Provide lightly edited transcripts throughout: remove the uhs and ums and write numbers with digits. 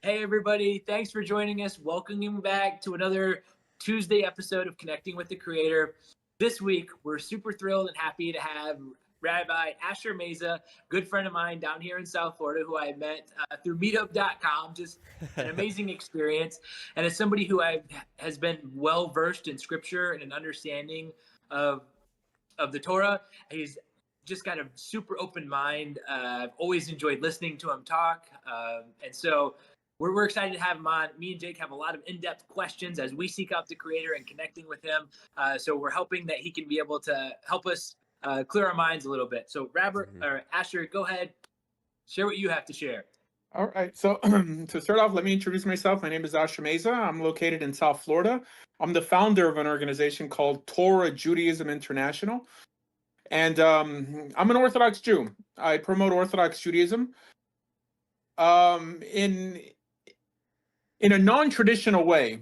Hey, everybody. Thanks for joining us. Welcoming back to another Tuesday episode of Connecting with the Creator. This week, we're super thrilled and happy to have Rabbi Asher Meza, good friend of mine down here in South Florida, who I met through meetup.com. Just an amazing experience. And as somebody who has been well versed in scripture and an understanding of the Torah, he's just got a super open mind. I've always enjoyed listening to him talk. And so we're excited to have him on. Me and Jake have a lot of in-depth questions as we seek out the Creator and connecting with him. So we're hoping that he can be able to help us clear our minds a little bit. So or Asher, go ahead, share what you have to share. All right. So to start off, let me introduce myself. My name is Asher Meza. I'm located in South Florida. I'm the founder of an organization called Torah, Judaism International. And I'm an Orthodox Jew. I promote Orthodox Judaism in a non-traditional way.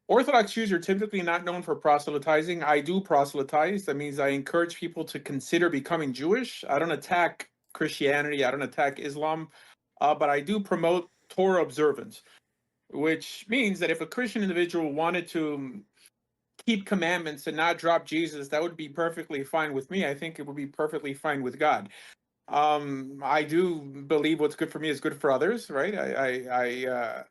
Orthodox Jews are typically not known for proselytizing. I do proselytize. That means I encourage people to consider becoming Jewish. I don't attack Christianity. I don't attack Islam. But I do promote Torah observance, which means that if a Christian individual wanted to keep commandments and not drop Jesus, that would be perfectly fine with me. I think it would be perfectly fine with God. I do believe what's good for me is good for others, right? I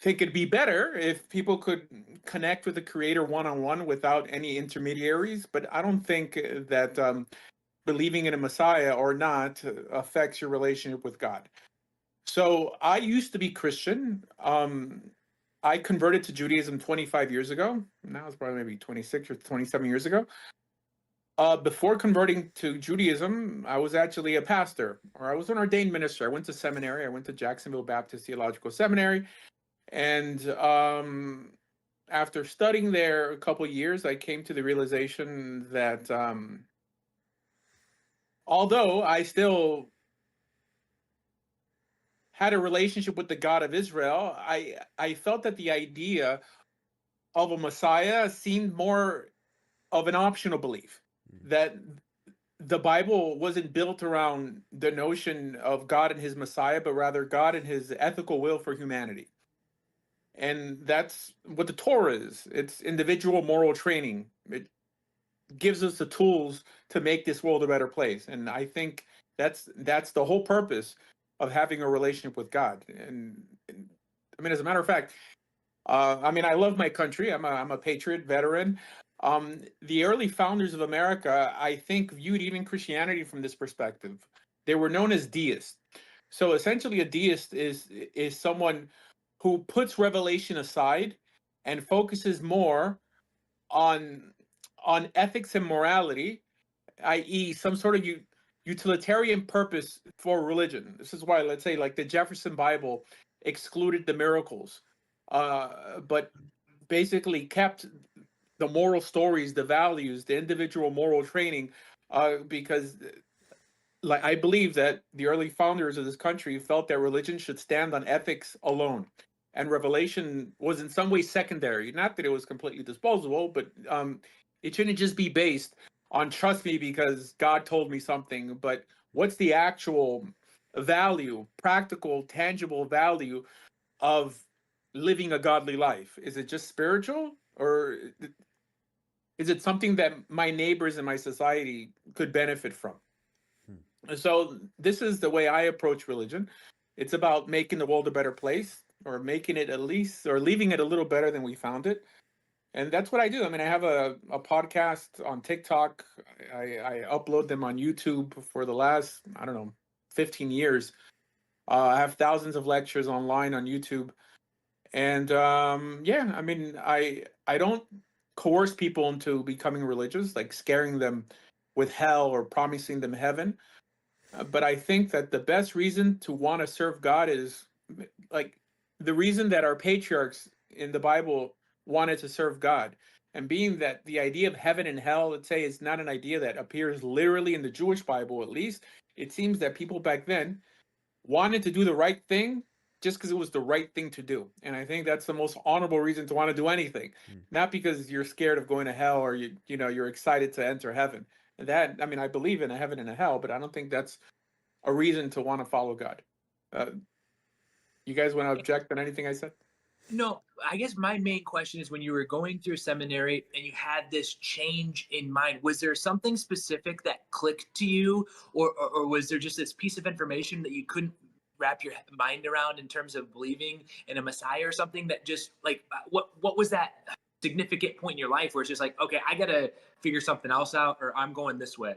think it'd be better if people could connect with the Creator one-on-one without any intermediaries, but I don't think that believing in a Messiah or not affects your relationship with God. So I used to be Christian. I converted to Judaism 25 years ago. Now it's probably maybe 26 or 27 years ago. Before converting to Judaism, I was actually a pastor, or I was an ordained minister. I went to seminary. I went to Jacksonville Baptist Theological Seminary. And after studying there a couple of years, I came to the realization that although I still had a relationship with the God of Israel, I felt that the idea of a Messiah seemed more of an optional belief, that the Bible wasn't built around the notion of God and his Messiah, but rather God and his ethical will for humanity. And that's what the Torah is. It's individual moral training. It gives us the tools to make this world a better place. And I think that's the whole purpose of having a relationship with God. And I mean, as a matter of fact, I mean, I love my country. I'm a patriot, veteran. The early founders of America, I think, viewed even Christianity from this perspective. They were known as deists. So essentially, a deist is someone who puts revelation aside and focuses more on ethics and morality, i.e., some sort of utilitarian purpose for religion. This is why, let's say, like the Jefferson Bible excluded the miracles, but basically kept the moral stories, the values, the individual moral training, because like I believe that the early founders of this country felt that religion should stand on ethics alone, and revelation was in some way secondary. Not that it was completely disposable, but it shouldn't just be based on trust me because God told me something, but what's the actual value, practical, tangible value of living a godly life? Is it just spiritual, or is it something that my neighbors in my society could benefit from? So this is the way I approach religion. It's about making the world a better place, or making it at least, or leaving it a little better than we found it. And that's what I do. I mean, I have a podcast on TikTok. I upload them on YouTube for the last, I don't know, 15 years. I have thousands of lectures online on YouTube. And yeah, I mean, I don't coerce people into becoming religious, like scaring them with hell or promising them heaven. But I think that the best reason to want to serve God is like the reason that our patriarchs in the Bible wanted to serve God. And being that the idea of heaven and hell, let's say, is not an idea that appears literally in the Jewish Bible, at least, it seems that people back then wanted to do the right thing just because it was the right thing to do. And I think that's the most honorable reason to want to do anything, not because you're scared of going to hell, or you're excited to enter heaven. And that, I mean, I believe in a heaven and a hell, but I don't think that's a reason to want to follow God. You guys want to object on anything I said? No, I guess my main question is when you were going through seminary and you had this change in mind, was there something specific that clicked to you, or was there just this piece of information that you couldn't wrap your mind around in terms of believing in a Messiah or something that just like what was that significant point in your life where it's just like, okay, I gotta figure something else out or I'm going this way?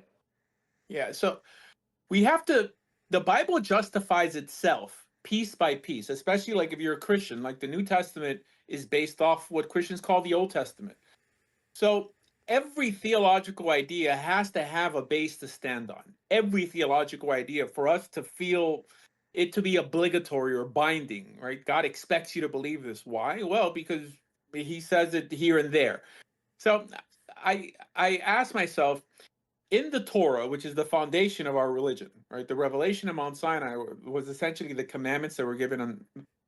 Yeah, so we have to, the Bible justifies itself piece by piece, especially like if you're a Christian, like the New Testament is based off what Christians call the Old Testament. So every theological idea has to have a base to stand on. Every theological idea for us to feel it to be obligatory or binding, right? God expects you to believe this. Why? Well, because he says it here and there. So I asked myself, in the Torah, which is the foundation of our religion, right? The revelation of Mount Sinai was essentially the commandments that were given on,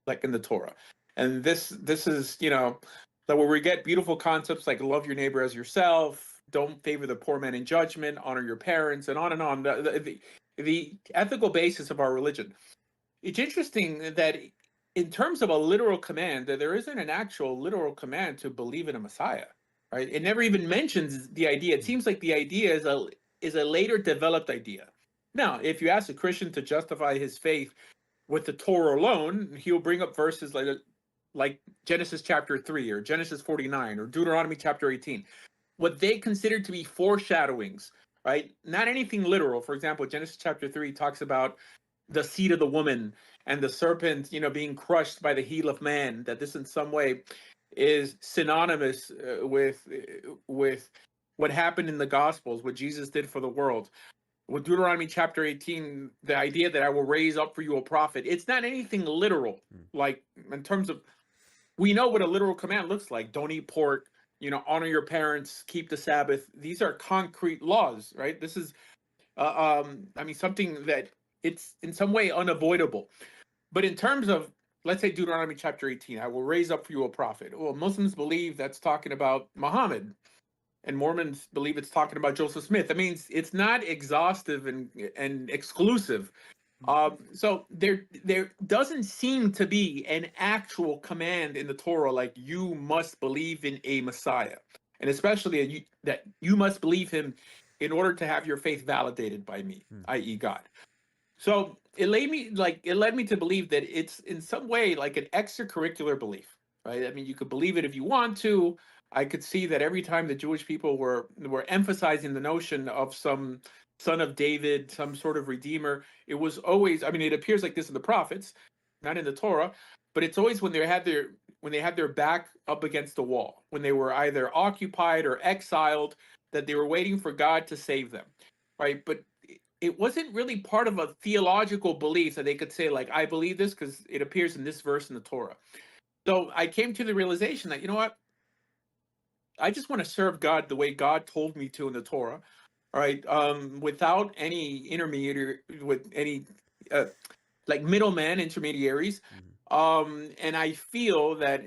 like in the Torah, and this is so where we get beautiful concepts like love your neighbor as yourself, don't favor the poor man in judgment, honor your parents, and on and on. The ethical basis of our religion. It's interesting that in terms of a literal command, that there isn't an actual literal command to believe in a Messiah, right? It never even mentions the idea. It seems like the idea is a later developed idea. Now, if you ask a Christian to justify his faith with the Torah alone, he'll bring up verses like Genesis chapter 3 or Genesis 49 or Deuteronomy chapter 18, what they consider to be foreshadowings, right? Not anything literal. For example, Genesis chapter 3 talks about the seed of the woman and the serpent, being crushed by the heel of man, that this in some way is synonymous with what happened in the Gospels, what Jesus did for the world. With Deuteronomy chapter 18, the idea that I will raise up for you a prophet, it's not anything literal. Like in terms of, we know what a literal command looks like. Don't eat pork, honor your parents, keep the Sabbath. These are concrete laws, right? This is, something that it's in some way unavoidable. But in terms of, let's say Deuteronomy chapter 18, I will raise up for you a prophet. Well, Muslims believe that's talking about Muhammad, and Mormons believe it's talking about Joseph Smith. That means it's not exhaustive and exclusive. So there doesn't seem to be an actual command in the Torah like you must believe in a Messiah, and especially that you must believe him in order to have your faith validated by me, i.e. God. So it led me to believe that it's in some way like an extracurricular belief, right? I mean, you could believe it if you want to. I could see that every time the Jewish people were emphasizing the notion of some son of David, some sort of redeemer, it was always, it appears like this in the prophets, not in the Torah, but it's always when they had their back up against the wall, when they were either occupied or exiled, that they were waiting for God to save them, right? But it wasn't really part of a theological belief that they could say, like, I believe this because it appears in this verse in the Torah. So I came to the realization that, you know what? I just want to serve God the way God told me to in the Torah, all right? Without any intermediary, with any like middleman intermediaries. And I feel that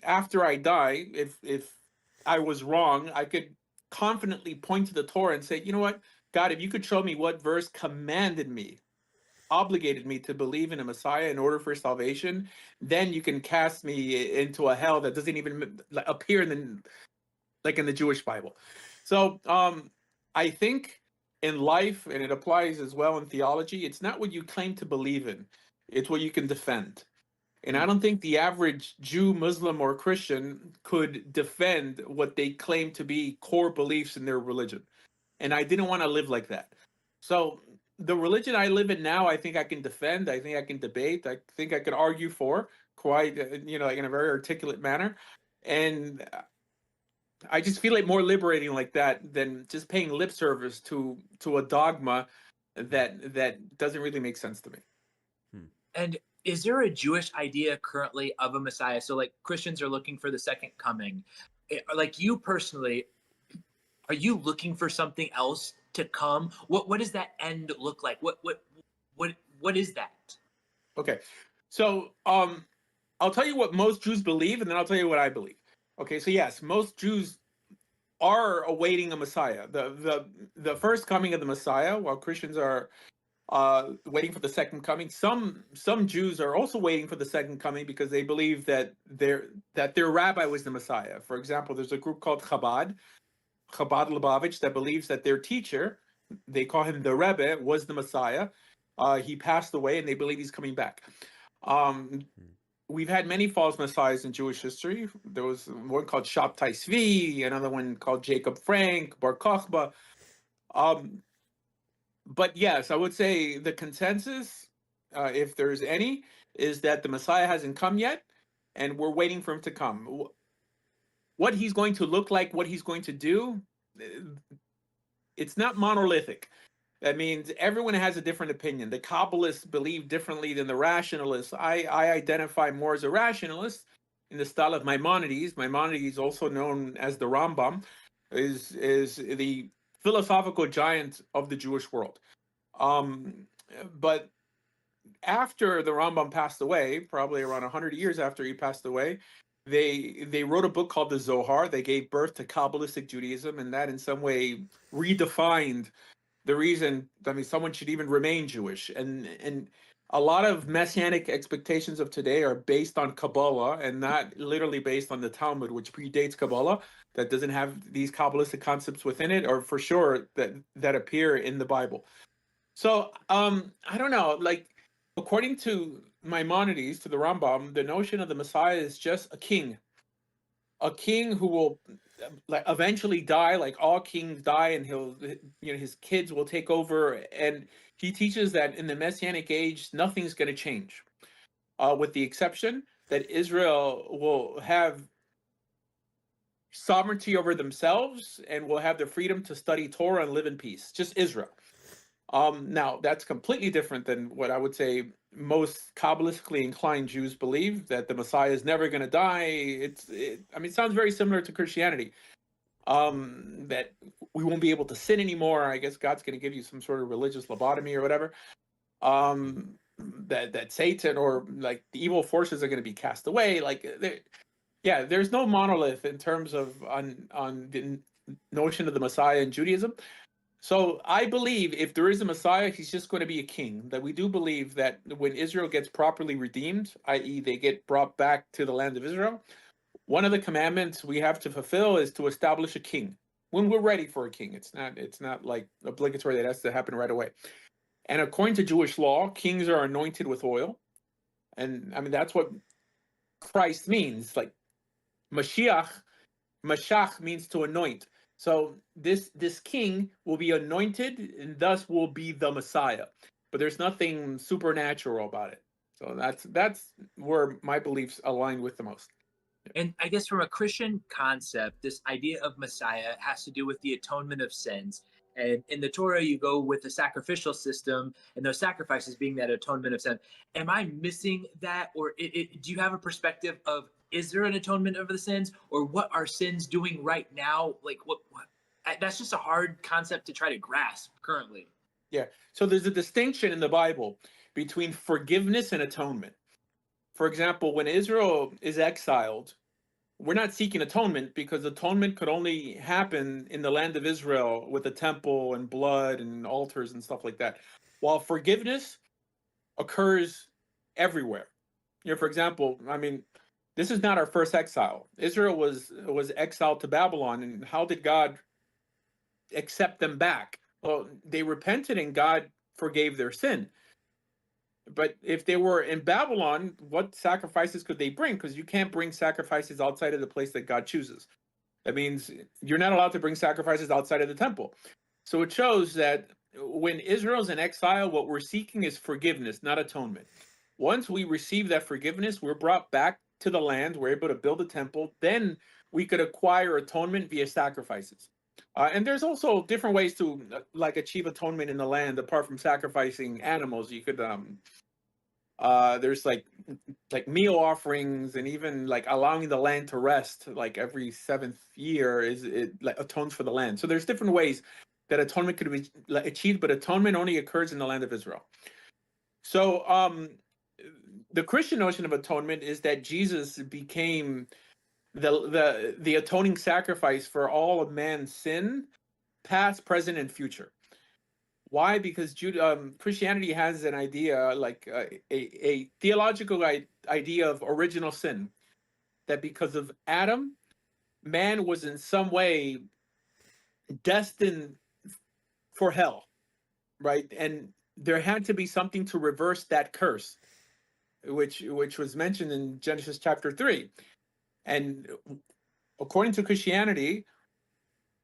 after I die, if I was wrong, I could confidently point to the Torah and say, you know what, God, if you could show me what verse commanded me, obligated me to believe in a Messiah in order for salvation, then you can cast me into a hell that doesn't even appear in the Jewish Bible. So I think in life, and it applies as well in theology, it's not what you claim to believe in, it's what you can defend. And I don't think the average Jew, Muslim, or Christian could defend what they claim to be core beliefs in their religion. And I didn't want to live like that. So the religion I live in now, I think I can defend. I think I can debate. I think I could argue for quite, like in a very articulate manner. And I just feel like more liberating like that than just paying lip service to a dogma that doesn't really make sense to me. And is there a Jewish idea currently of a Messiah? So like Christians are looking for the second coming. Like you personally, are you looking for something else to come? What does that end look like? What is that? Okay. So I'll tell you what most Jews believe, and then I'll tell you what I believe. Okay, so yes, most Jews are awaiting a Messiah. The first coming of the Messiah, while Christians are waiting for the second coming. Some Jews are also waiting for the second coming because they believe that their rabbi was the Messiah. For example, there's a group called Chabad Lubavitch, that believes that their teacher, they call him the Rebbe, was the Messiah. He passed away, and they believe he's coming back. We've had many false messiahs in Jewish history. There was one called Shabtai Tzvi, another one called Jacob Frank, Bar Kochba. But yes, I would say the consensus, if there's any, is that the Messiah hasn't come yet, and we're waiting for him to come. What he's going to look like, what he's going to do, it's not monolithic. That means everyone has a different opinion. The Kabbalists believe differently than the rationalists. I identify more as a rationalist in the style of Maimonides. Maimonides, also known as the Rambam, is the philosophical giant of the Jewish world. But after the Rambam passed away, probably around 100 years after he passed away, they wrote a book called the Zohar. They gave birth to Kabbalistic Judaism, and that in some way redefined the reason, I mean, someone should even remain Jewish. And a lot of messianic expectations of today are based on Kabbalah and not literally based on the Talmud, which predates Kabbalah, that doesn't have these Kabbalistic concepts within it, or for sure that appear in the Bible. So I don't know, like, according to Maimonides, to the Rambam, the notion of the Messiah is just a king who will like eventually die, like all kings die, and his kids will take over. And he teaches that in the Messianic age, nothing's going to change, with the exception that Israel will have sovereignty over themselves and will have the freedom to study Torah and live in peace. Just Israel. Now, that's completely different than what I would say most Kabbalistically inclined Jews believe, that the Messiah is never going to die. It sounds very similar to Christianity, that we won't be able to sin anymore. I guess God's going to give you some sort of religious lobotomy or whatever. That Satan or like the evil forces are going to be cast away. Like, there's no monolith in terms of on the notion of the Messiah in Judaism. So I believe if there is a Messiah, he's just going to be a king. That we do believe that when Israel gets properly redeemed, i.e. they get brought back to the land of Israel, one of the commandments we have to fulfill is to establish a king when we're ready for a king. It's not like obligatory that has to happen right away. And according to Jewish law, kings are anointed with oil. And I mean, that's what Christ means. Like Mashiach means to anoint. So this king will be anointed and thus will be the Messiah. But there's nothing supernatural about it. So that's where my beliefs align with the most. And I guess from a Christian concept, this idea of Messiah has to do with the atonement of sins. And in the Torah, you go with the sacrificial system and those sacrifices being that atonement of sin. Am I missing that? Or do you have a perspective of, is there an atonement of the sins? Or what are sins doing right now? Like, what? That's just a hard concept to try to grasp currently. Yeah. So there's a distinction in the Bible between forgiveness and atonement. For example, when Israel is exiled, we're not seeking atonement because atonement could only happen in the land of Israel with a temple and blood and altars and stuff like that. While forgiveness occurs everywhere. For example, I mean, this is not our first exile. Israel was exiled to Babylon, and how did God accept them back? Well, they repented and God forgave their sin. But if they were in Babylon, what sacrifices could they bring? Because you can't bring sacrifices outside of the place that God chooses. That means you're not allowed to bring sacrifices outside of the temple. So it shows that when Israel's in exile, what we're seeking is forgiveness, not atonement. Once we receive that forgiveness, we're brought back to the land, we're able to build a temple, then we could acquire atonement via sacrifices. And there's also different ways to like achieve atonement in the land apart from sacrificing animals. You could there's like meal offerings, and even like allowing the land to rest like every 7th year it like atones for the land. So there's different ways that atonement could be achieved, but atonement only occurs in the land of Israel. So the Christian notion of atonement is that Jesus became the atoning sacrifice for all of man's sin, past, present, and future. Why? Because Christianity has an idea, like a theological idea of original sin, that because of Adam, man was in some way destined for hell, right? And there had to be something to reverse that curse, which was mentioned in Genesis chapter 3. And according to Christianity,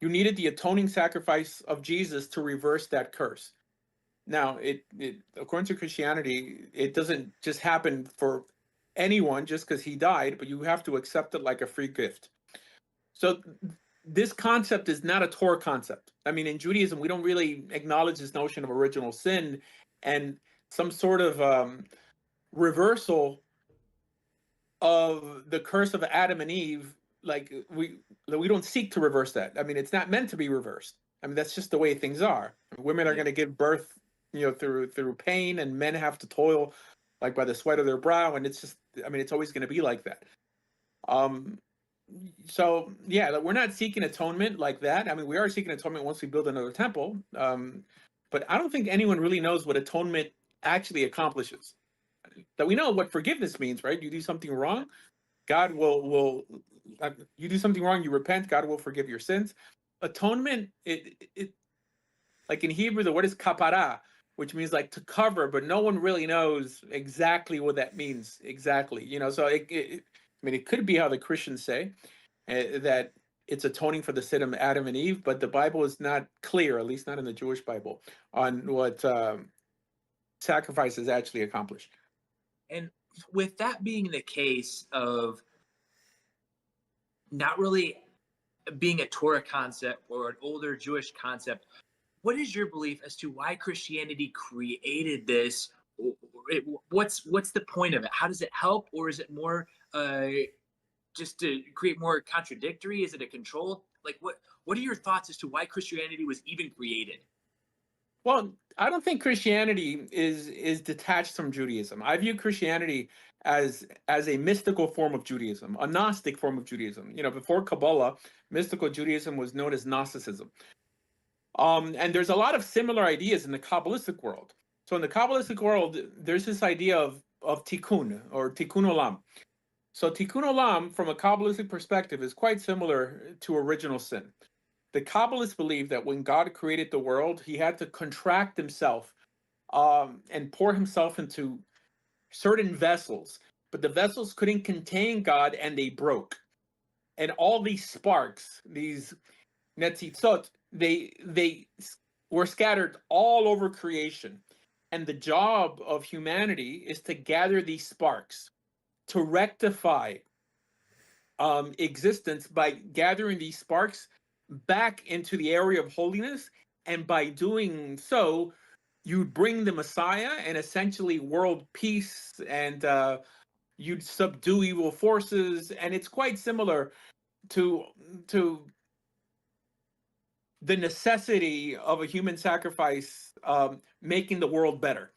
you needed the atoning sacrifice of Jesus to reverse that curse. Now, it according to Christianity, it doesn't just happen for anyone just because he died, but you have to accept it like a free gift. So this concept is not a Torah concept. I mean, in Judaism, we don't really acknowledge this notion of original sin and some sort of reversal of the curse of Adam and Eve. Like we don't seek to reverse that. I mean, it's not meant to be reversed. I mean, that's just the way things are. Women are going to give birth, through pain, and men have to toil, like by the sweat of their brow, and it's just, I mean, it's always going to be like that. So yeah, we're not seeking atonement like that. I mean, we are seeking atonement once we build another temple. But I don't think anyone really knows what atonement actually accomplishes. That we know what forgiveness means, right? You do something wrong, God will you do something wrong, you repent, God will forgive your sins. Atonement, it like in Hebrew, the word is kapara, which means like to cover, but no one really knows exactly what that means exactly. So I mean, it could be how the Christians say that it's atoning for the sin of Adam and Eve, but the Bible is not clear, at least not in the Jewish Bible, on what sacrifices actually accomplish. And with that being the case of not really being a Torah concept or an older Jewish concept, what is your belief as to why Christianity created this? What's the point of it? How does it help, or is it more just to create more contradictory? Is it a control? Like, what are your thoughts as to why Christianity was even created? Well, I don't think Christianity is detached from Judaism. I view Christianity as a mystical form of Judaism, a Gnostic form of Judaism. Before Kabbalah, mystical Judaism was known as Gnosticism. And there's a lot of similar ideas in the Kabbalistic world. So in the Kabbalistic world, there's this idea of tikkun, or tikkun olam. So tikkun olam, from a Kabbalistic perspective, is quite similar to original sin. The Kabbalists believe that when God created the world, he had to contract himself and pour himself into certain vessels, but the vessels couldn't contain God and they broke. And all these sparks, these netzitzot, they were scattered all over creation. And the job of humanity is to gather these sparks, to rectify existence by gathering these sparks back into the area of holiness. And by doing so, you'd bring the Messiah and essentially world peace, and you'd subdue evil forces. And it's quite similar to the necessity of a human sacrifice making the world better.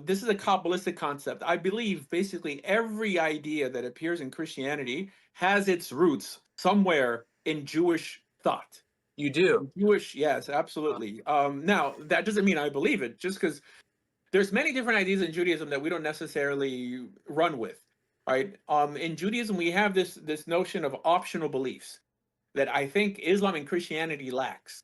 This is a Kabbalistic concept. I believe basically every idea that appears in Christianity has its roots somewhere in Jewish thought. You do? Jewish, yes, absolutely. Now, that doesn't mean I believe it, just because there's many different ideas in Judaism that we don't necessarily run with, right? In Judaism, we have this notion of optional beliefs that I think Islam and Christianity lacks.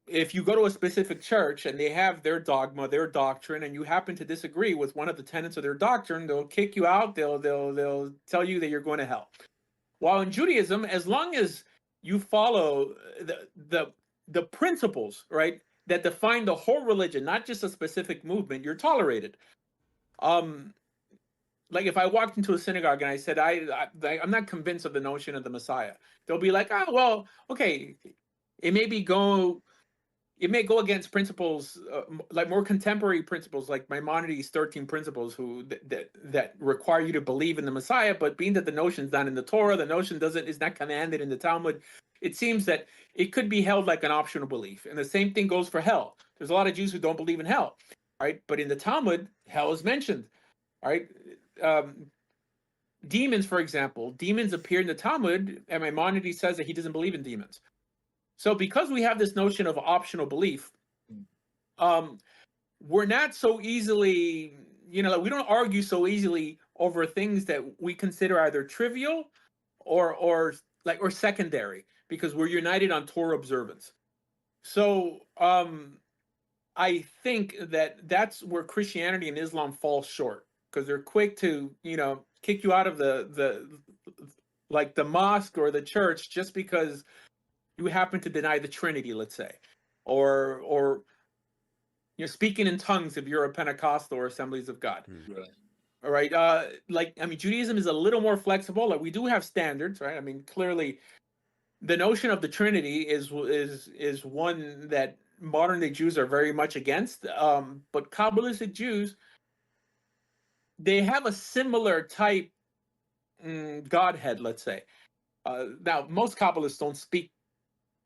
If you go to a specific church and they have their dogma, their doctrine, and you happen to disagree with one of the tenets of their doctrine, they'll kick you out. They'll tell you that you're going to hell. While in Judaism, as long as you follow the principles, right, that define the whole religion, not just a specific movement, you're tolerated. Like if I walked into a synagogue and I said, I'm not convinced of the notion of the Messiah, they'll be like, oh, well, okay, it may go against principles like more contemporary principles, like Maimonides' 13 principles, that require you to believe in the Messiah. But being that the notion's not in the Torah, the notion is not commanded in the Talmud, it seems that it could be held like an optional belief. And the same thing goes for hell. There's a lot of Jews who don't believe in hell, right? But in the Talmud, hell is mentioned, right? Demons, for example, demons appear in the Talmud, and Maimonides says that he doesn't believe in demons. So because we have this notion of optional belief, we're not so easily, we don't argue so easily over things that we consider either trivial or secondary, because we're united on Torah observance. So I think that that's where Christianity and Islam fall short, because they're quick to, kick you out of the mosque or the church just because you happen to deny the Trinity, let's say, or you're speaking in tongues if you're a Pentecostal or Assemblies of God. Right. All right. Judaism is a little more flexible. Like, we do have standards, right? I mean, clearly, the notion of the Trinity is one that modern day Jews are very much against. But Kabbalistic Jews, they have a similar type Godhead, let's say. Now, most Kabbalists don't speak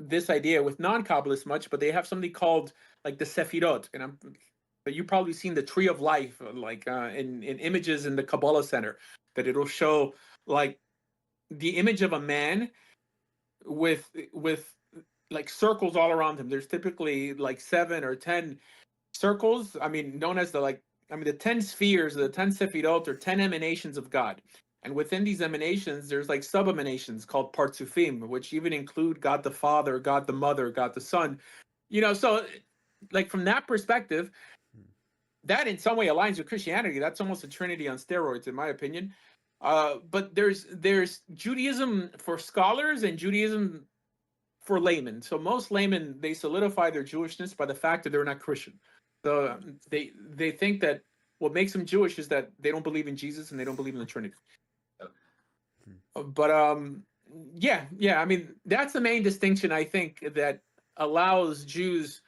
this idea with non-Kabbalists much, but they have something called like the Sefirot, and you've probably seen the Tree of Life, in images in the Kabbalah Center, that it'll show like the image of a man with like circles all around him. There's typically like 7 or 10 circles. I mean, known as the 10 spheres, the 10 Sefirot, or 10 emanations of God. And within these emanations, there's like sub-emanations called Partsufim, which even include God the Father, God the Mother, God the Son. So like from that perspective, that in some way aligns with Christianity. That's almost a Trinity on steroids, in my opinion. But there's Judaism for scholars and Judaism for laymen. So most laymen, they solidify their Jewishness by the fact that they're not Christian. So they think that what makes them Jewish is that they don't believe in Jesus and they don't believe in the Trinity. But yeah. I mean, that's the main distinction, I think, that allows Jews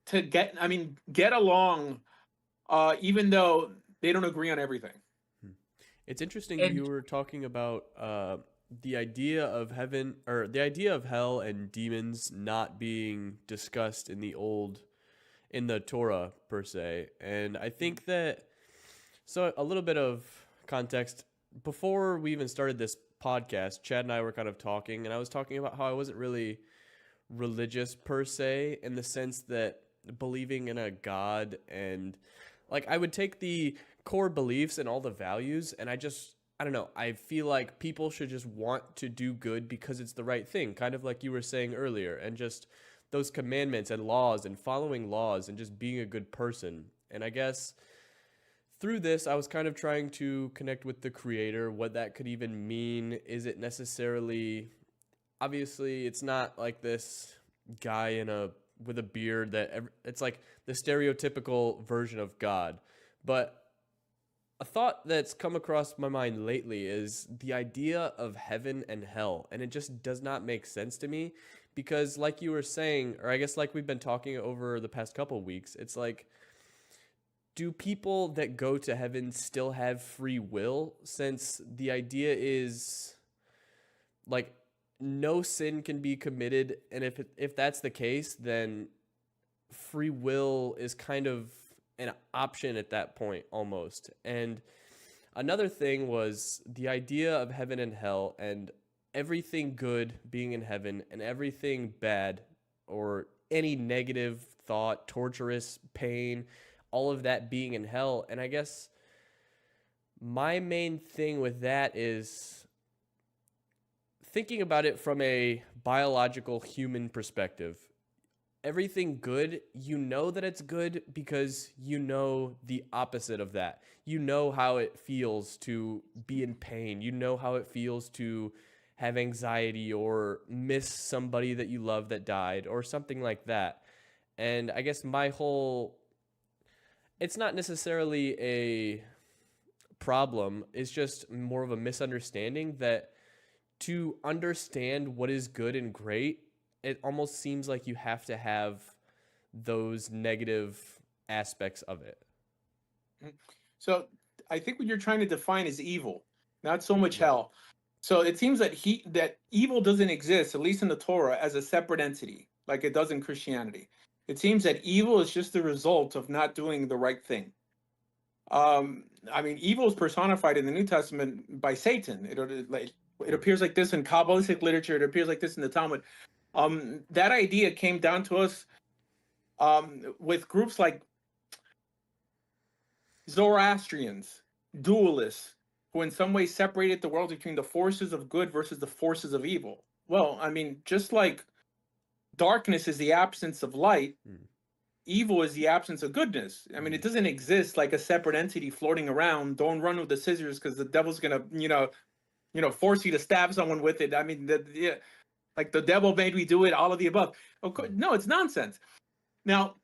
to get along, even though they don't agree on everything. It's interesting you were talking about the idea of heaven, or the idea of hell and demons not being discussed in the Torah per se. And I think that, so a little bit of context, before we even started this podcast, Chad and I were kind of talking, and I was talking about how I wasn't really religious per se, in the sense that believing in a God, and like I would take the core beliefs and all the values, and I don't know, I feel like people should just want to do good because it's the right thing, kind of like you were saying earlier, and just those commandments and laws and following laws and just being a good person. And I guess through this, I was kind of trying to connect with the Creator, what that could even mean. Is it necessarily, obviously, it's not like this guy with a beard it's like the stereotypical version of God. But a thought that's come across my mind lately is the idea of heaven and hell, and it just does not make sense to me, because like you were saying, or I guess like we've been talking over the past couple of weeks, it's like, do people that go to heaven still have free will? Since the idea is like no sin can be committed, and if that's the case, then free will is kind of an option at that point almost. And another thing was the idea of heaven and hell, and everything good being in heaven and everything bad or any negative thought, torturous pain, all of that being in hell. And I guess my main thing with that is thinking about it from a biological human perspective. Everything good, you know that it's good because you know the opposite of that. You know how it feels to be in pain. You know how it feels to have anxiety or miss somebody that you love that died or something like that. And I guess it's not necessarily a problem. It's just more of a misunderstanding that to understand what is good and great, it almost seems like you have to have those negative aspects of it. So I think what you're trying to define is evil, not so much hell. So it seems that that evil doesn't exist, at least in the Torah, as a separate entity, like it does in Christianity. It seems that evil is just the result of not doing the right thing. Evil is personified in the New Testament by Satan. It appears like this in Kabbalistic literature. It appears like this in the Talmud. That idea came down to us with groups like Zoroastrians, dualists, who in some ways separated the world between the forces of good versus the forces of evil. Well, I mean, just like darkness is the absence of light, evil is the absence of goodness. I mean, it doesn't exist like a separate entity floating around. Don't run with the scissors because the devil's gonna, force you to stab someone with it. I mean, like the devil made me do it. All of the above. Of course, no, it's nonsense. Now,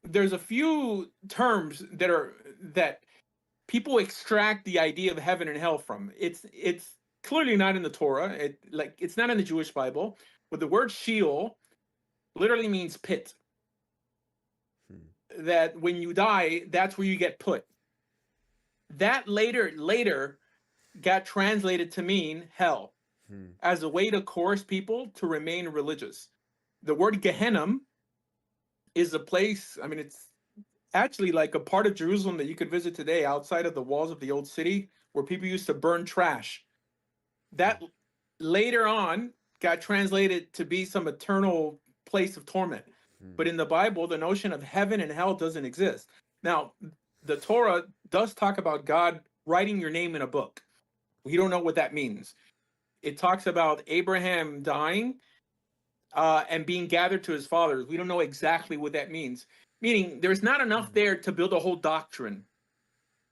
there's a few terms that people extract the idea of heaven and hell from. It's clearly not in the Torah. It's not in the Jewish Bible. But the word Sheol literally means pit. That when you die, that's where you get put. That later got translated to mean hell as a way to coerce people to remain religious. The word Gehenna is a place, I mean, it's actually like a part of Jerusalem that you could visit today outside of the walls of the old city where people used to burn trash. That later on got translated to be some eternal place of torment. But in the Bible, the notion of heaven and hell doesn't exist. Now, the Torah does talk about God writing your name in a book. We don't know what that means. It talks about Abraham dying and being gathered to his fathers. We don't know exactly what that means. Meaning there's not enough there to build a whole doctrine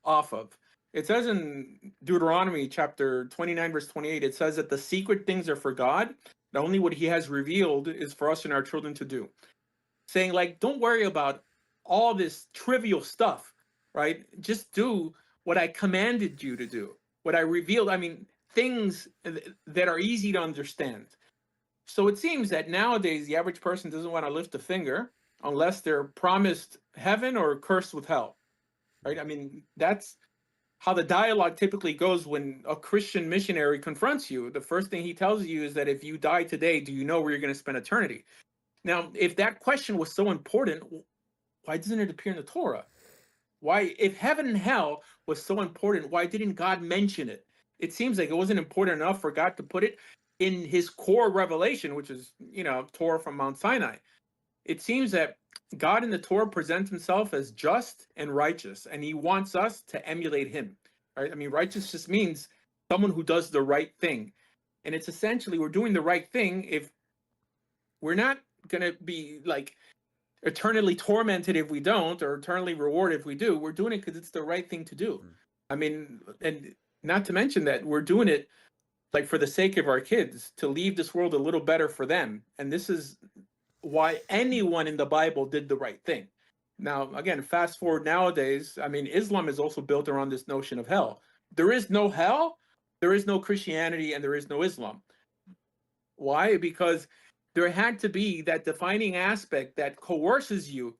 off of. It says in Deuteronomy chapter 29, verse 28, it says that the secret things are for God. And only what he has revealed is for us and our children to do. Saying like, don't worry about all this trivial stuff, right? Just do what I commanded you to do, what I revealed. I mean, things that are easy to understand. So it seems that nowadays the average person doesn't want to lift a finger unless they're promised heaven or cursed with hell, right? I mean, that's how the dialogue typically goes when a Christian missionary confronts you. The first thing he tells you is that if you die today, do you know where you're going to spend eternity? Now, if that question was so important, why doesn't it appear in the Torah? Why, if heaven and hell was so important, why didn't God mention it? It seems like it wasn't important enough for God to put it in his core revelation, which is, Torah from Mount Sinai. It seems that God in the Torah presents himself as just and righteous, and he wants us to emulate him, right? I mean, righteous just means someone who does the right thing. And it's essentially, we're doing the right thing if we're not going to be like eternally tormented if we don't, or eternally rewarded if we do. We're doing it because it's the right thing to do. I mean, and not to mention that we're doing it like for the sake of our kids, to leave this world a little better for them. And this is why anyone in the Bible did the right thing. Now, again, fast forward nowadays, I mean, Islam is also built around this notion of hell. There is no hell, there is no Christianity, and there is no Islam. Why? Because there had to be that defining aspect that coerces you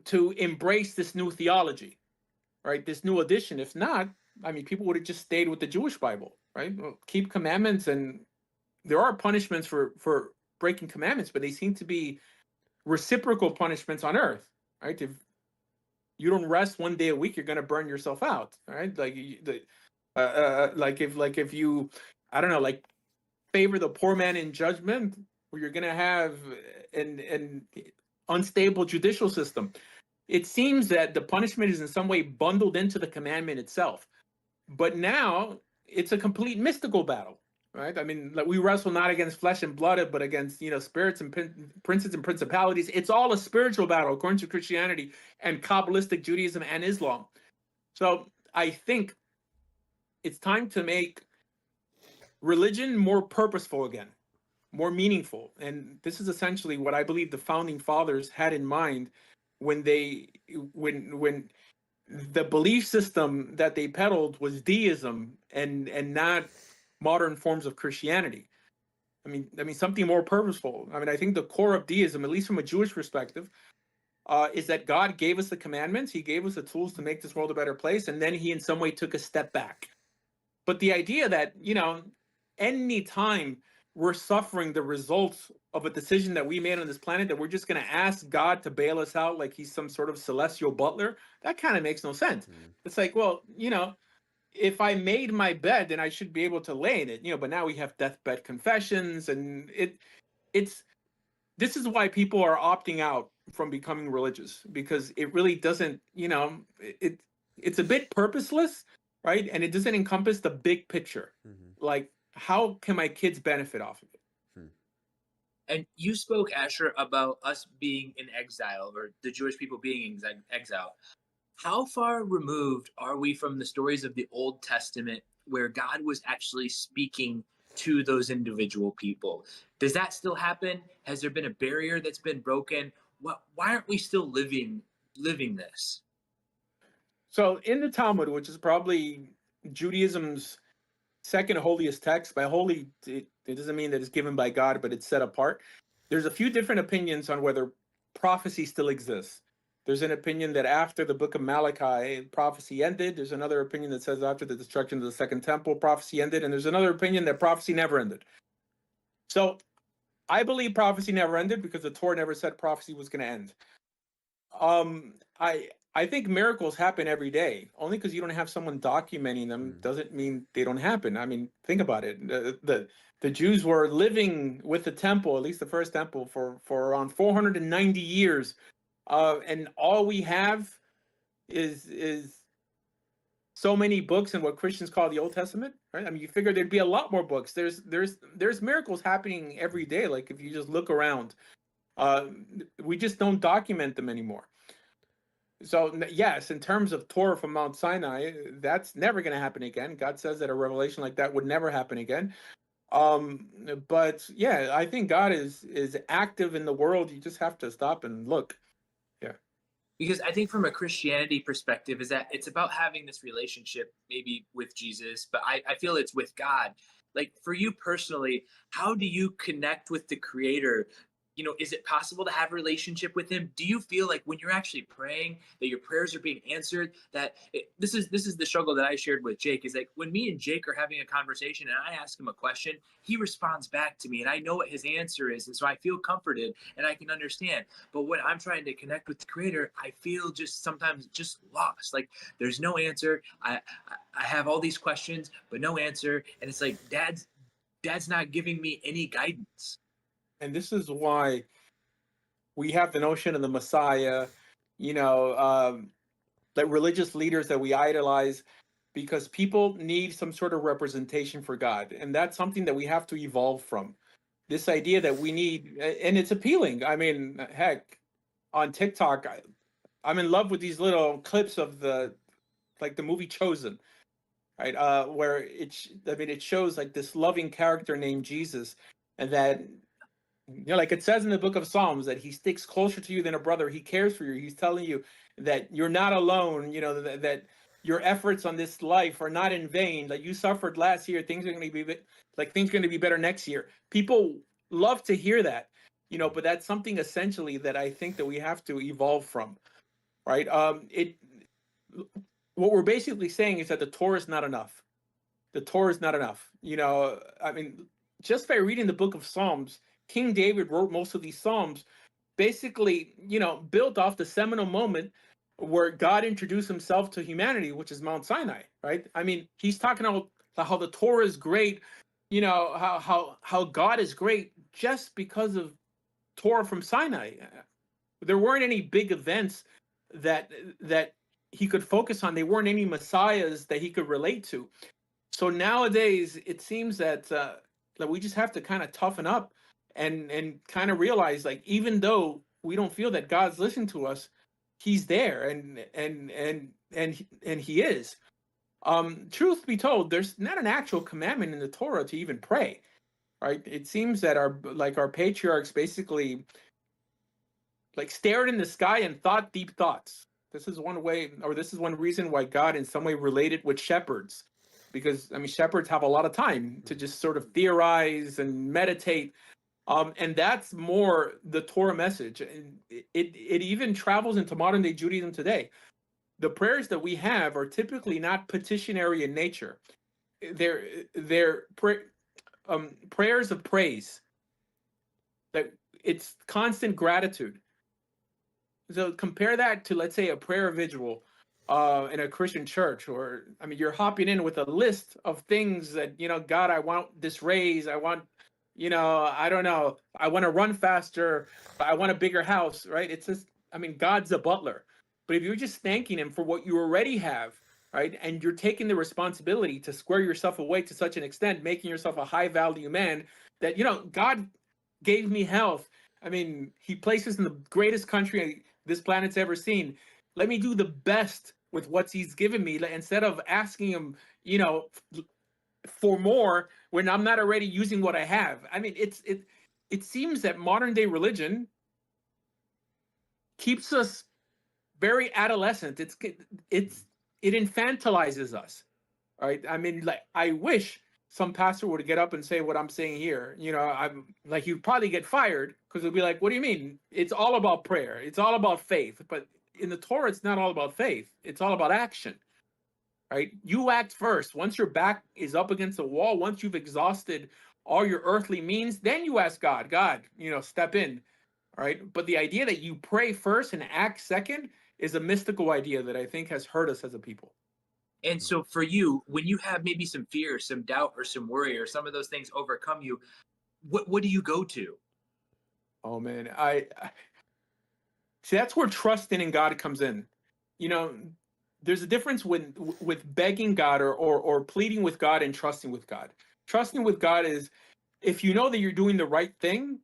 to embrace this new theology, right? This new addition. If not, I mean, people would have just stayed with the Jewish Bible, right? Well, keep commandments, and there are punishments for breaking commandments, but they seem to be reciprocal punishments on earth, right? If you don't rest one day a week, you're going to burn yourself out, right? Like if you, I don't know, like favor the poor man in judgment, where you're going to have an unstable judicial system. It seems that the punishment is in some way bundled into the commandment itself. But now it's a complete mystical battle, right? I mean, like, we wrestle not against flesh and blood, but against, spirits and princes and principalities. It's all a spiritual battle according to Christianity and Kabbalistic Judaism and Islam. So I think it's time to make religion more purposeful again, more meaningful. And this is essentially what I believe the founding fathers had in mind when the belief system that they peddled was deism and not modern forms of Christianity. I mean something more purposeful. I mean, I think the core of deism, at least from a Jewish perspective, is that God gave us the commandments. He gave us the tools to make this world a better place, and then he in some way took a step back. But the idea that, any time we're suffering the results of a decision that we made on this planet, that we're just going to ask God to bail us out like he's some sort of celestial butler, that kind of makes no sense. It's like, well, if I made my bed, then I should be able to lay in it, but now we have deathbed confessions, and this is why people are opting out from becoming religious, because it really doesn't, it's a bit purposeless, right? And it doesn't encompass the big picture. Like, how can my kids benefit off of it? And you spoke, Asher, about us being in exile, or the Jewish people being in exile. How far removed are we from the stories of the Old Testament where God was actually speaking to those individual people? Does that still happen? Has there been a barrier that's been broken? Why aren't we still living this? So in the Talmud, which is probably Judaism's second holiest text, by holy, it doesn't mean that it's given by God, but it's set apart. There's a few different opinions on whether prophecy still exists. There's an opinion that after the book of Malachi, prophecy ended. There's another opinion that says after the destruction of the second temple, prophecy ended. And there's another opinion that prophecy never ended. So I believe prophecy never ended because the Torah never said prophecy was going to end. I think miracles happen every day. Only because you don't have someone documenting them doesn't mean they don't happen. I mean, think about it. The Jews were living with the temple, at least the first temple, for around 490 years, and all we have is so many books in what Christians call the Old Testament, right? I mean, you figure there'd be a lot more books. There's miracles happening every day. Like if you just look around, we just don't document them anymore. So yes, in terms of Torah from Mount Sinai, that's never going to happen again. God says that a revelation like that would never happen again. But yeah, I think God is active in the world. You just have to stop and look. Yeah. Because I think from a Christianity perspective is that it's about having this relationship maybe with Jesus, but I feel it's with God. Like for you personally, how do you connect with the Creator? Is it possible to have a relationship with him? Do you feel like when you're actually praying that your prayers are being answered? This is the struggle that I shared with Jake, is like when me and Jake are having a conversation and I ask him a question, he responds back to me and I know what his answer is. And so I feel comforted and I can understand. But when I'm trying to connect with the Creator, I feel just sometimes just lost. Like there's no answer. I have all these questions, but no answer. And it's like, dad's not giving me any guidance. And this is why we have the notion of the Messiah, that religious leaders that we idolize, because people need some sort of representation for God. And that's something that we have to evolve from. This idea that we need, and it's appealing. I mean, heck, on TikTok, I'm in love with these little clips of the movie Chosen, right? Where it shows like this loving character named Jesus, and that, like it says in the book of Psalms, that he sticks closer to you than a brother. He cares for you. He's telling you that you're not alone, that your efforts on this life are not in vain. That you suffered last year, things are going to be better next year. People love to hear that, but that's something essentially that I think that we have to evolve from, right? What we're basically saying is that the Torah is not enough. The Torah is not enough. I mean, just by reading the book of Psalms, King David wrote most of these Psalms basically, built off the seminal moment where God introduced himself to humanity, which is Mount Sinai, right? I mean, he's talking about how the Torah is great, how God is great just because of Torah from Sinai. There weren't any big events that he could focus on. There weren't any messiahs that he could relate to. So nowadays, it seems that we just have to kind of toughen up and kind of realize, like, even though we don't feel that God's listening to us, he's there, and he is. Truth be told, there's not an actual commandment in the Torah to even pray, right? It seems that our patriarchs basically stared in the sky and thought deep thoughts. This is one way, or this is one reason why God in some way related with shepherds, because shepherds have a lot of time to just sort of theorize and meditate. And that's more the Torah message. And it even travels into modern day Judaism today. The prayers that we have are typically not petitionary in nature. They're prayers of praise. That it's constant gratitude. So compare that to, let's say, a prayer vigil in a Christian church, or you're hopping in with a list of things that, God, I want this raise, I want I don't know, I want to run faster, I want a bigger house, right? It's just, I mean, God's a butler. But if you're just thanking him for what you already have, right, and you're taking the responsibility to square yourself away to such an extent, making yourself a high value man, that, God gave me health. I mean, he places in the greatest country this planet's ever seen. Let me do the best with what he's given me, instead of asking him, for more when I'm not already using what I have. I mean, it seems that modern day religion keeps us very adolescent. It infantilizes us, right? I mean, like, I wish some pastor would get up and say what I'm saying here. I'm like, you'd probably get fired, because it'd be like, what do you mean? It's all about prayer. It's all about faith. But in the Torah, it's not all about faith. It's all about action, right? You act first. Once your back is up against the wall, once you've exhausted all your earthly means, then you ask God, step in, right? But the idea that you pray first and act second is a mystical idea that I think has hurt us as a people. And so for you, when you have maybe some fear, some doubt, or some worry, or some of those things overcome you, what do you go to? Oh man, I see, that's where trusting in God comes in. There's a difference with begging God or pleading with God and trusting with God. Trusting with God is, if you know that you're doing the right thing,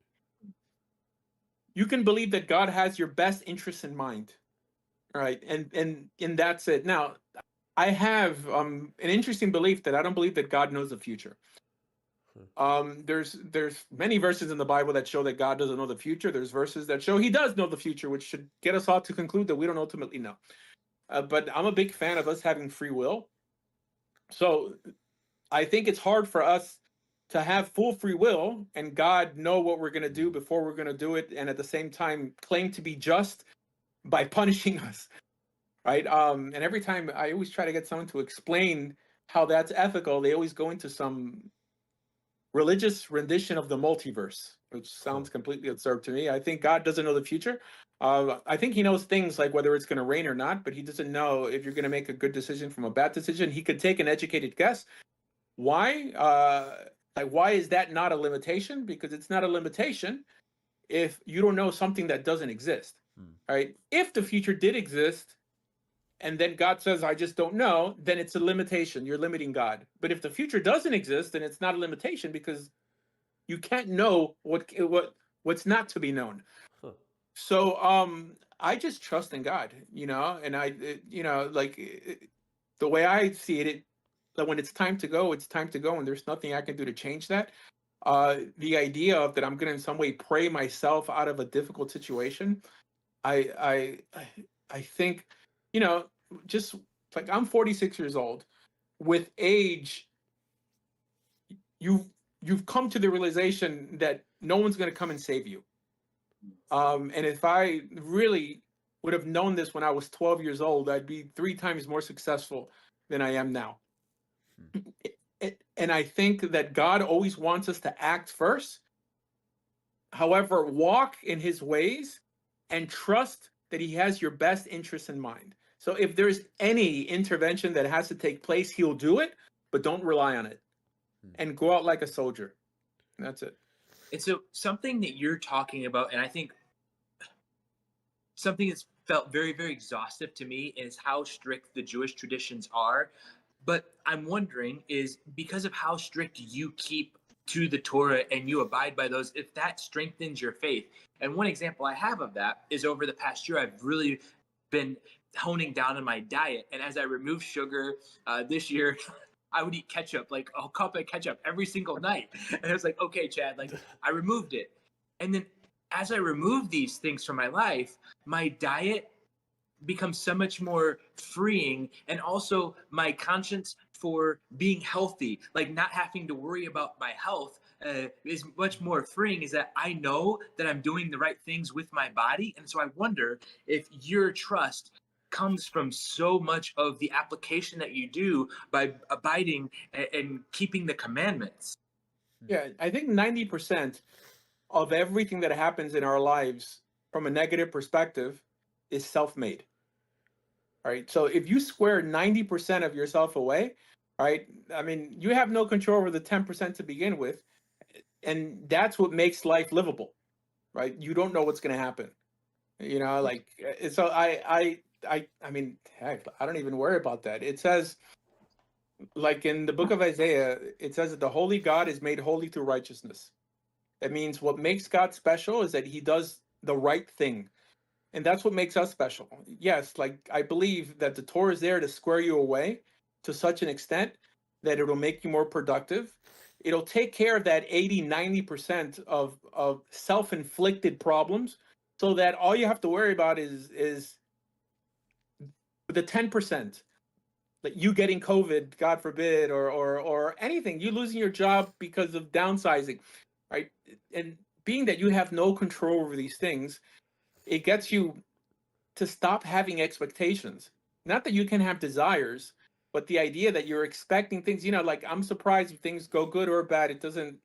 you can believe that God has your best interests in mind, right? And that's it. Now, I have an interesting belief that I don't believe that God knows the future. There's many verses in the Bible that show that God doesn't know the future. There's verses that show he does know the future, which should get us all to conclude that we don't ultimately know. But I'm a big fan of us having free will. So I think it's hard for us to have full free will and God know what we're going to do before we're going to do it, and at the same time claim to be just by punishing us, right? And every time I always try to get someone to explain how that's ethical, they always go into some religious rendition of the multiverse, which sounds completely absurd to me. I think God doesn't know the future. I think he knows things like whether it's going to rain or not, but he doesn't know if you're going to make a good decision from a bad decision. He could take an educated guess. Why? Why is that not a limitation? Because it's not a limitation if you don't know something that doesn't exist, right? If the future did exist, and then God says, I just don't know, then it's a limitation. You're limiting God. But if the future doesn't exist, then it's not a limitation, because you can't know what's not to be known. So I just trust in God, and the way I see it, that when it's time to go, it's time to go, and there's nothing I can do to change that. The idea of that I'm going to in some way pray myself out of a difficult situation, I think, just like, I'm 46 years old. With age, you've come to the realization that no one's going to come and save you. And if I really would have known this when I was 12 years old, I'd be 3 times more successful than I am now. And I think that God always wants us to act first. However, walk in his ways and trust that he has your best interests in mind. So if there's any intervention that has to take place, he'll do it, but don't rely on it. And go out like a soldier. And that's it. And so something that you're talking about, and I think something that's felt very, very exhaustive to me, is how strict the Jewish traditions are. But I'm wondering, is because of how strict you keep to the Torah and you abide by those, if that strengthens your faith. And one example I have of that is, over the past year, I've really been honing down on my diet. And as I remove sugar this year, I would eat ketchup, like a cup of ketchup every single night. And I was like, okay, Chad, like, I removed it. And then as I remove these things from my life, my diet becomes so much more freeing, and also my conscience for being healthy, like not having to worry about my health, is much more freeing, is that I know that I'm doing the right things with my body. And so I wonder if your trust comes from so much of the application that you do by abiding and keeping the commandments. Yeah, I think 90% of everything that happens in our lives from a negative perspective is self-made. Right. So if you square 90% of yourself away, right, I mean, you have no control over the 10% to begin with. and that's what makes life livable, right? You don't know what's going to happen, like, so I mean, heck, I don't even worry about that. It says, like in the book of Isaiah, it says that the holy God is made holy through righteousness. That means what makes God special is that he does the right thing. And that's what makes us special. Yes, like I believe that the Torah is there to square you away to such an extent that it'll make you more productive. It'll take care of that 80-90% of self-inflicted problems, so that all you have to worry about is the 10%. Like you getting COVID, God forbid, or anything, you losing your job because of downsizing, right? And being that you have no control over these things, it gets you to stop having expectations. Not that you can have desires, but the idea that you're expecting things, like I'm surprised if things go good or bad. It doesn't,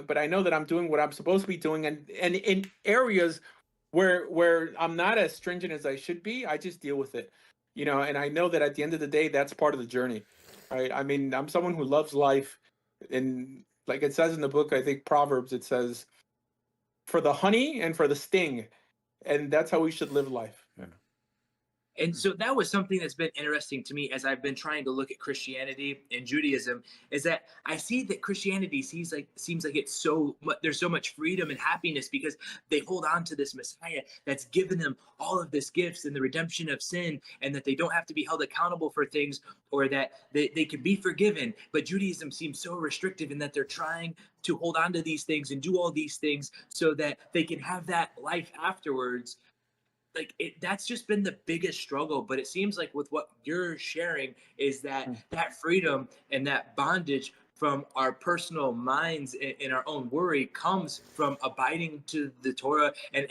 but I know that I'm doing what I'm supposed to be doing. And in areas where I'm not as stringent as I should be, I just deal with it. And I know that at the end of the day, that's part of the journey. Right. I mean, I'm someone who loves life. And like it says in the book, I think Proverbs, it says, for the honey and for the sting. And that's how we should live life. Yeah. And so that was something that's been interesting to me as I've been trying to look at Christianity and Judaism, is that I see that Christianity seems like it's so much, there's so much freedom and happiness because they hold on to this Messiah that's given them all of this gifts and the redemption of sin, and that they don't have to be held accountable for things, or that they can be forgiven. But Judaism seems so restrictive in that they're trying to hold on to these things and do all these things so that they can have that life afterwards. Like that's just been the biggest struggle. But it seems like with what you're sharing is that that freedom and that bondage from our personal minds and our own worry comes from abiding to the Torah and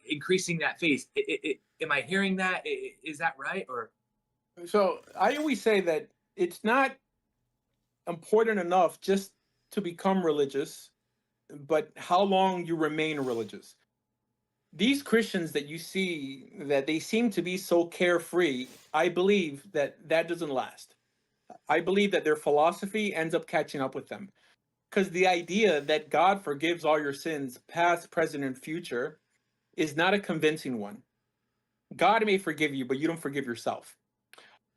increasing that faith. Am I hearing that? Is that right? Or so I always say that it's not important enough just to become religious, but how long you remain religious. These Christians that you see, that they seem to be so carefree, I believe that doesn't last. I believe that their philosophy ends up catching up with them. Because the idea that God forgives all your sins, past, present, and future, is not a convincing one. God may forgive you, but you don't forgive yourself.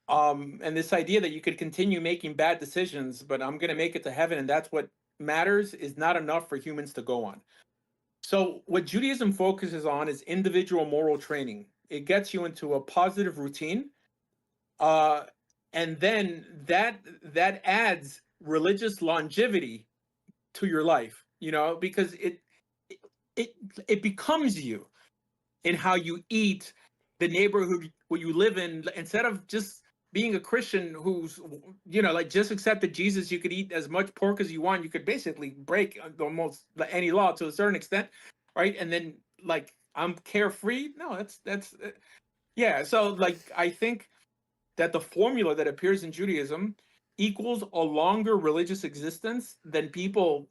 And this idea that you could continue making bad decisions, but I'm going to make it to heaven, and that's what matters, is not enough for humans to go on. So what Judaism focuses on is individual moral training. It gets you into a positive routine, and then that adds religious longevity to your life. Because it becomes you in how you eat, the neighborhood where you live in. Instead of just being a Christian who's like just accepted Jesus, you could eat as much pork as you want. You could basically break almost any law to a certain extent, right? And then like I'm carefree. No, that's yeah. So like I think that the formula that appears in Judaism equals a longer religious existence than people,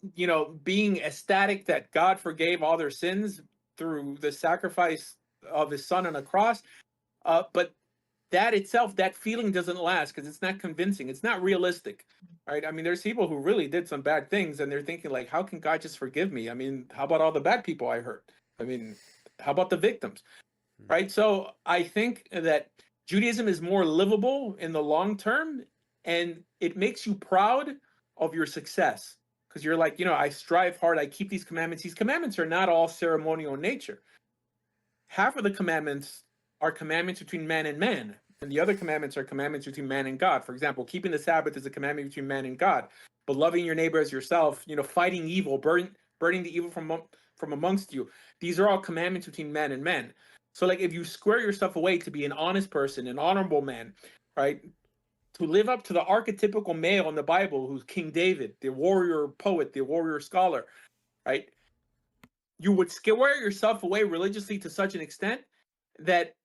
being ecstatic that God forgave all their sins through the sacrifice of his son on a cross. But that itself, that feeling doesn't last because it's not convincing. It's not realistic, right? I mean, there's people who really did some bad things and they're thinking like, how can God just forgive me? I mean, how about all the bad people I hurt? I mean, how about the victims, right? So I think that Judaism is more livable in the long term, and it makes you proud of your success because you're like, I strive hard. I keep these commandments. These commandments are not all ceremonial in nature. Half of the commandments are commandments between man and man, and the other commandments are commandments between man and God. For example, keeping the Sabbath is a commandment between man and God, but loving your neighbor as yourself, fighting evil, burning the evil from amongst you. These are all commandments between man and man. So like if you square yourself away to be an honest person, an honorable man, right? To live up to the archetypical male in the Bible, who's King David, the warrior poet, the warrior scholar, right? You would square yourself away religiously to such an extent that,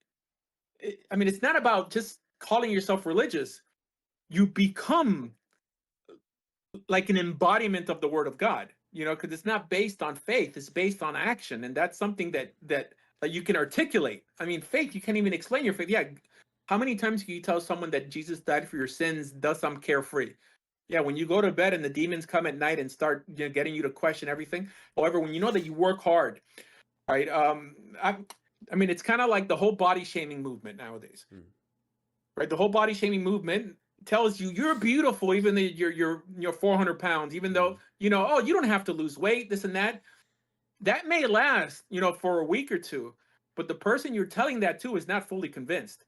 I mean, it's not about just calling yourself religious. You become like an embodiment of the word of God, because it's not based on faith, it's based on action. And that's something that you can articulate. I mean, faith, you can't even explain your faith. Yeah. How many times can you tell someone that Jesus died for your sins, thus I'm carefree? Yeah, when you go to bed and the demons come at night and start, getting you to question everything. However, when you know that you work hard, right? I mean, it's kind of like the whole body shaming movement nowadays, right? The whole body shaming movement tells you you're beautiful, even though you're 400 pounds, even though oh, you don't have to lose weight, this and that. That may last, for a week or two, but the person you're telling that to is not fully convinced.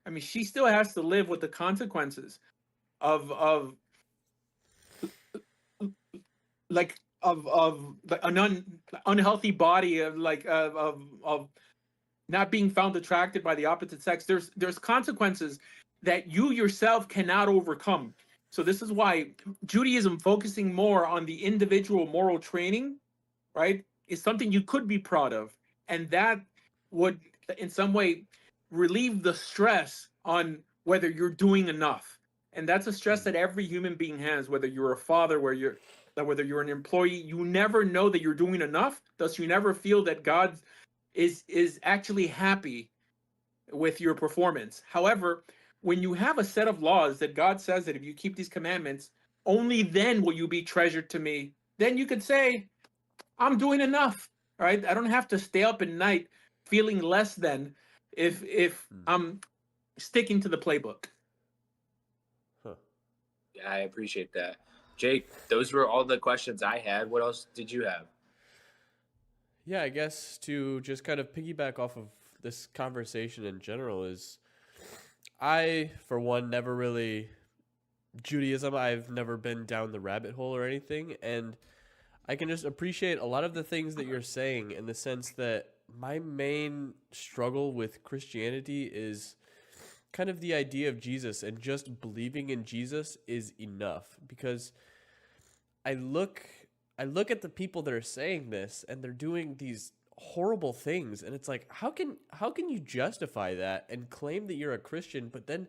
I mean, she still has to live with the consequences of like of an unhealthy body, of like of not being found attracted by the opposite sex. There's consequences that you yourself cannot overcome. So this is why Judaism, focusing more on the individual moral training, right, is something you could be proud of, and that would in some way relieve the stress on whether you're doing enough. And that's a stress that every human being has, whether you're a father, whether you're an employee. You never know that you're doing enough, thus you never feel that God is actually happy with your performance. However, when you have a set of laws that God says that if you keep these commandments, only then will you be treasured to me, then you could say, I'm doing enough. All right, I don't have to stay up at night feeling less than if I'm sticking to the playbook. Yeah, I appreciate that. Jake, those were all the questions I had. What else did you have? Yeah, I guess to just kind of piggyback off of this conversation in general is, I, for one, never really, Judaism, I've never been down the rabbit hole or anything, and I can just appreciate a lot of the things that you're saying, in the sense that my main struggle with Christianity is kind of the idea of Jesus, and just believing in Jesus is enough. Because I look at the people that are saying this, and they're doing these horrible things, and it's like, how can you justify that and claim that you're a Christian, but then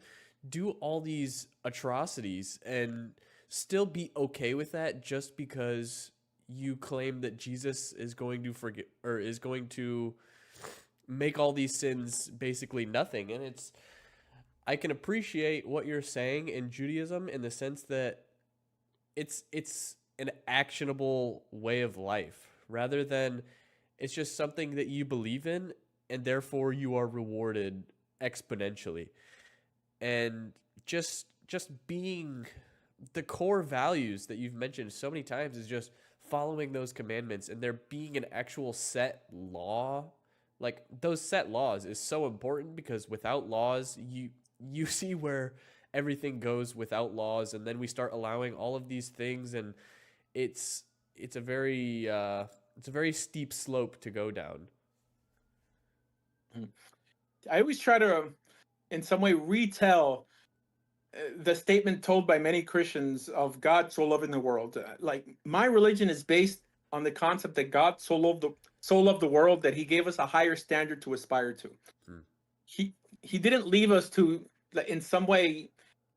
do all these atrocities and still be okay with that, just because you claim that Jesus is going to forgive, or is going to make all these sins basically nothing? And I can appreciate what you're saying in Judaism, in the sense that it's an actionable way of life, rather than it's just something that you believe in, and therefore you are rewarded exponentially. And just being the core values that you've mentioned so many times is just following those commandments, and there being an actual set law. Like, those set laws is so important, because without laws, you see where everything goes without laws, and then we start allowing all of these things, and it's a very steep slope to go down. I always try to, in some way, retell the statement told by many Christians of God so loving the world. Like, my religion is based on the concept that God so loved the world that he gave us a higher standard to aspire to. He didn't leave us to, in some way,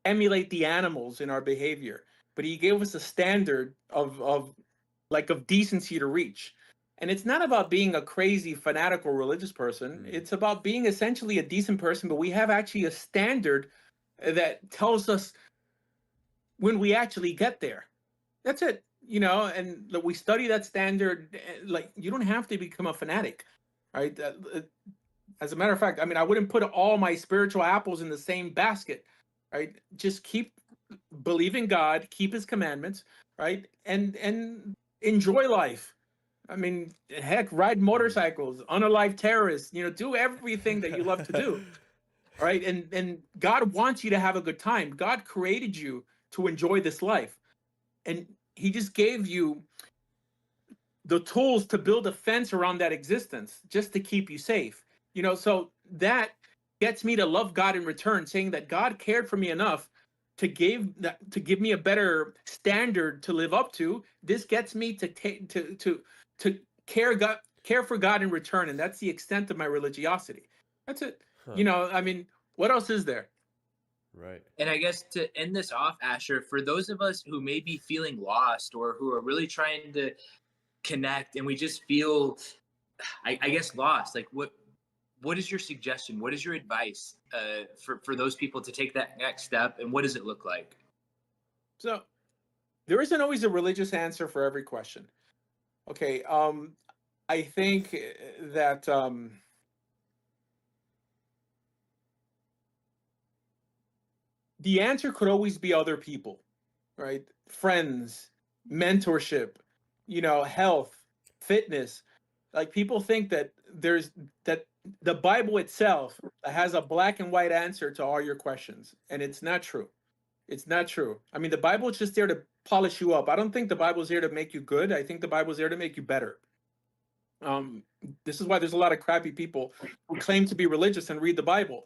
emulate the animals in our behavior, but he gave us a standard of decency to reach. And it's not about being a crazy, fanatical religious person. It's about being essentially a decent person, but we have actually a standard that tells us when we actually get there. That's it, and we study that standard. Like, you don't have to become a fanatic, right? As a matter of fact, I mean, I wouldn't put all my spiritual apples in the same basket, right? Just keep believing God, keep his commandments, right? And enjoy life. I mean, heck, ride motorcycles, unalive terrorists, do everything that you love to do. Right? And God wants you to have a good time. God created you to enjoy this life. And he just gave you the tools to build a fence around that existence, just to keep you safe. So that gets me to love God in return, saying that God cared for me enough to give me a better standard to live up to. This gets me to care for God in return, and that's the extent of my religiosity. That's it. I mean, what else is there? Right. And I guess to end this off, Asher, for those of us who may be feeling lost, or who are really trying to connect, and we just feel, I guess, lost, like, what is your suggestion? What is your advice for those people to take that next step, and what does it look like? So there isn't always a religious answer for every question. Okay. I think that the answer could always be other people, right? Friends, mentorship, health, fitness. Like, people think that that the Bible itself has a black and white answer to all your questions, and it's not true. It's not true. I mean, the Bible is just there to polish you up. I don't think the Bible's here to make you good. I think the Bible's there to make you better. This is why there's a lot of crappy people who claim to be religious and read the Bible,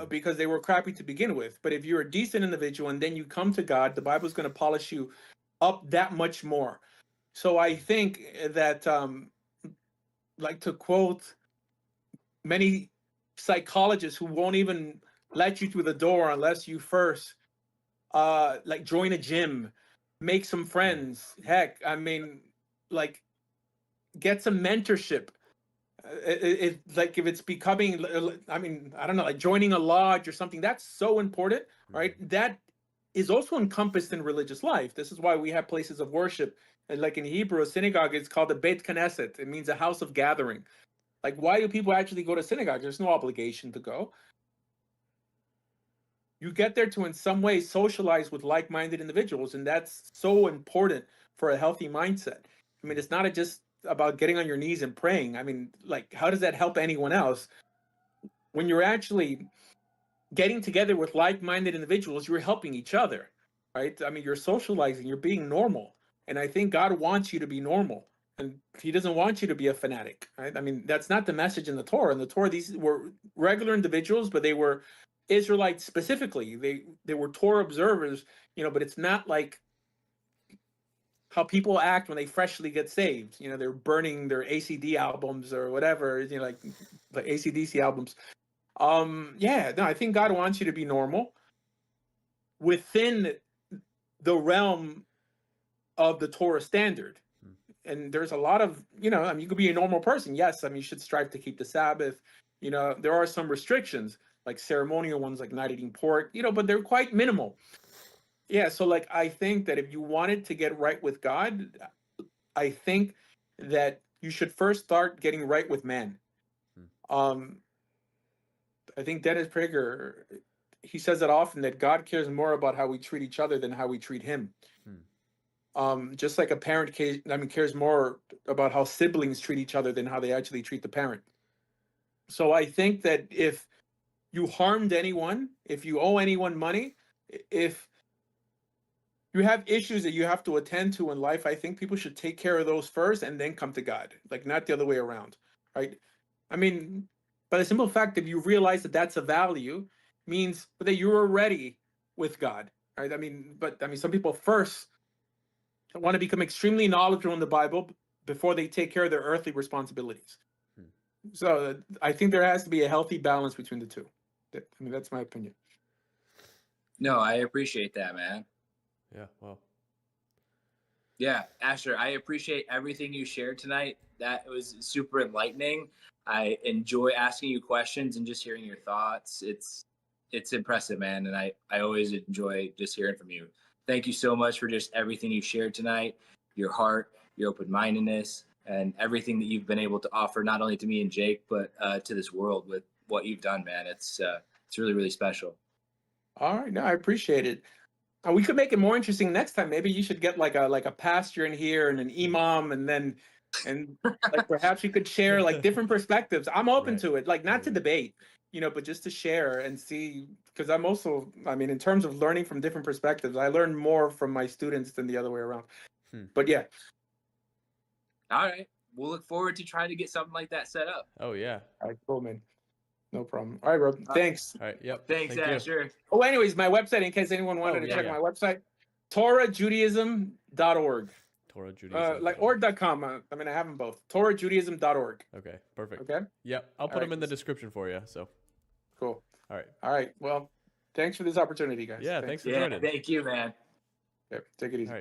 because they were crappy to begin with. But if you're a decent individual and then you come to God, the Bible's going to polish you up that much more. So I think that, like, to quote many psychologists who won't even let you through the door unless you first like join a gym, make some friends, heck, I mean, like, get some mentorship. Like, if it's becoming, I mean, I don't know, like joining a lodge or something, that's so important, right? That is also encompassed in religious life. This is why we have places of worship. And like in Hebrew, a synagogue is called a Beit Knesset. It means a house of gathering. Like, why do people actually go to synagogue? There's no obligation to go. You get there to, in some way, socialize with like-minded individuals, and that's so important for a healthy mindset. I mean, it's not just about getting on your knees and praying. I mean, like, how does that help anyone else? When you're actually getting together with like-minded individuals, you're helping each other, right? I mean, you're socializing, you're being normal. And I think God wants you to be normal, and he doesn't want you to be a fanatic, right? I mean, that's not the message in the Torah. In the Torah, these were regular individuals, but they were Israelites specifically. They were Torah observers, but it's not like how people act when they freshly get saved. They're burning their ACD albums or whatever, like the ACDC albums. Yeah, no, I think God wants you to be normal within the realm of the Torah standard. And there's a lot of, I mean, you could be a normal person. Yes, I mean, you should strive to keep the Sabbath. There are some restrictions, like ceremonial ones, like not eating pork, but they're quite minimal. Yeah, so like, I think that if you wanted to get right with God, I think that you should first start getting right with man. I think Dennis Prager, he says it often, that God cares more about how we treat each other than how we treat him. Just like a parent cares more about how siblings treat each other than how they actually treat the parent. So I think that if you harmed anyone, if you owe anyone money, if you have issues that you have to attend to in life, I think people should take care of those first and then come to God, like not the other way around, right? I mean, by the simple fact, if you realize that that's a value, means that you're already with God, right? I mean, some people first want to become extremely knowledgeable in the Bible before they take care of their earthly responsibilities. So I think there has to be a healthy balance between the two. I mean, that's my opinion. No, I appreciate that, man. Yeah, well. Yeah, Asher, I appreciate everything you shared tonight. That was super enlightening. I enjoy asking you questions and just hearing your thoughts. It's impressive, man, and I always enjoy just hearing from you. Thank you so much for just everything you shared tonight, your heart, your open-mindedness, and everything that you've been able to offer, not only to me and Jake, but to this world with what you've done, man. It's really, really special. All right, no, I appreciate it. We could make it more interesting next time. Maybe you should get like a pastor in here and an imam, and like perhaps we could share like different perspectives. I'm open to it, like not to debate, but just to share and see. Because I'm also, I mean, in terms of learning from different perspectives, I learn more from my students than the other way around. But yeah. All right, we'll look forward to trying to get something like that set up. Oh yeah. All right, cool, man. No problem. All right, bro. Thanks. All right. Yep. Thanks, Asher. Oh, anyways, my website, in case anyone wanted to check my website, torahjudaism.org. torahjudaism. Like org.com. I mean, I have them both. torahjudaism.org. Okay, perfect. Okay. Yep, I'll put them in the description for you. So. Cool. All right. All right. Well, thanks for this opportunity, guys. Yeah, thanks for joining. Thank you, man. Yep. Take it easy. All right.